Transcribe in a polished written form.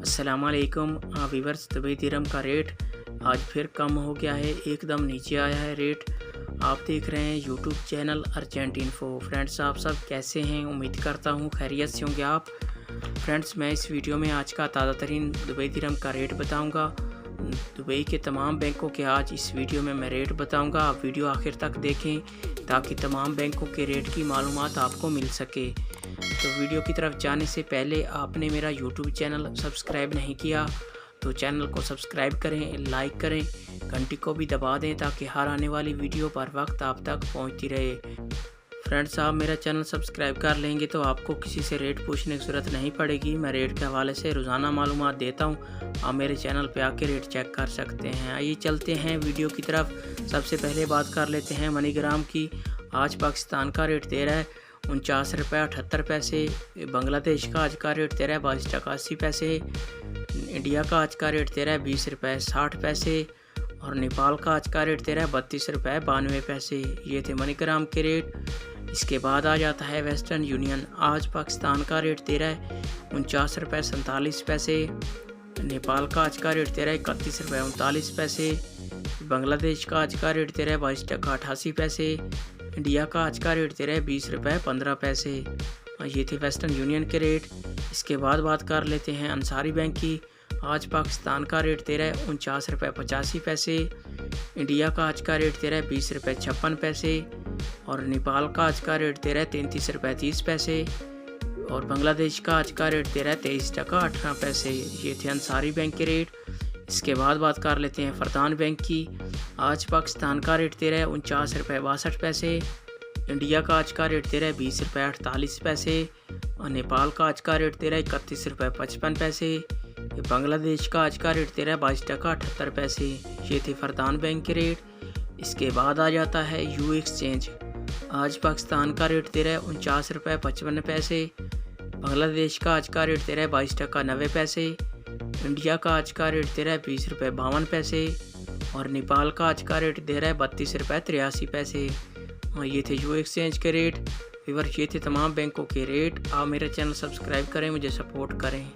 अस्सलामुअलैकुम viewers. Dubai दिरहम का rate आज फिर कम हो गया है, एकदम नीचे आया है रेट। आप देख रहे हैं YouTube channel urgent info. Friends, आप सब कैसे हैं? उम्मीद करता हूं खैरियत से होंगे आप। फ्रेंड्स, मैं इस वीडियो में आज का ताज़ा तरीन दुबई दिरहम का रेट बताऊंगा। दुबई के तमाम बैंकों के आज इस वीडियो में मैं रेट बताऊंगा। आप वीडियो आखिर तक देखें ताकि तमाम बैंकों के रेट की मालूमात आपको मिल सके। तो वीडियो की तरफ जाने से पहले आपने मेरा यूट्यूब चैनल सब्सक्राइब नहीं किया तो चैनल को सब्सक्राइब करें, लाइक करें, घंटी को भी दबा दें ताकि हर आने वाली वीडियो पर वक्त आप तक पहुंचती रहे। फ्रेंड्स, आप मेरा चैनल सब्सक्राइब कर लेंगे तो आपको किसी से रेट पूछने की ज़रूरत नहीं पड़ेगी। मैं रेट के हवाले से रोज़ाना मालूमात देता हूं। आप मेरे चैनल पे आके रेट चेक कर सकते हैं। आइए चलते हैं वीडियो की तरफ। सबसे पहले बात कर लेते हैं मनीग्राम की। आज पाकिस्तान का रेट दे रहा है 49 रुपये 78 पैसे। बांग्लादेश का आज का रेट दे रहा है 22 टका 80 पैसे। इंडिया का आज का रेट दे रहा है 20 रुपये 60 पैसे। और नेपाल का आज का रेट दे रहा है 32 रुपये 92 पैसे। ये थे मनीग्राम के रेट। इसके बाद आ जाता है वेस्टर्न यूनियन। आज पाकिस्तान का रेट दे रहा है 49 रुपये 47 पैसे। नेपाल का आज का रेट दे रहा है 31 रुपये 39 पैसे। बांग्लादेश का आज का रेट दे रहा है 22 टका 88 पैसे। इंडिया का आज का रेट दे रहा है 20 रुपये 15 पैसे। ये थे वेस्टर्न यूनियन के रेट। इसके बाद बात कर लेते हैं अंसारी बैंक की। आज पाकिस्तान का रेट दे रहा है 49 रुपये 85 पैसे। इंडिया का आज का रेट दे रहा है 20 रुपये 56 पैसे। और नेपाल का आज का रेट दे रहा है 33 रुपये 30 पैसे। और बांग्लादेश का आज का रेट दे रहा है 23 टका 18 पैसे। ये थे अंसारी बैंक के रेट। इसके बाद बात कर लेते हैं फरदान बैंक की। आज पाकिस्तान का रेट दे रहा है 49 रुपये 62 पैसे। इंडिया का आज का रेट दे रहा है 20 रुपये 48 पैसे। और नेपाल का आज का रेट दे रहा है 31 रुपये 55 पैसे। बांग्लादेश का आज का रेट दे रहा है 22 टका 78 पैसे। ये थे फरदान बैंक के रेट। इसके बाद आ जाता है यू एक्सचेंज। आज पाकिस्तान का रेट दे रहा है 49 रुपये 55 पैसे। बांग्लादेश का आज का रेट दे रहा है 22 टका 90 पैसे। इंडिया का आज का रेट दे रहा है 20 रुपये 52 पैसे। और नेपाल का आज का रेट दे रहा है 32 रुपये 83 पैसे। और ये थे यू एक्सचेंज के रेट। व्यूअर, ये थे तमाम बैंकों के रेट। आप मेरा चैनल सब्सक्राइब करें, मुझे सपोर्ट करें।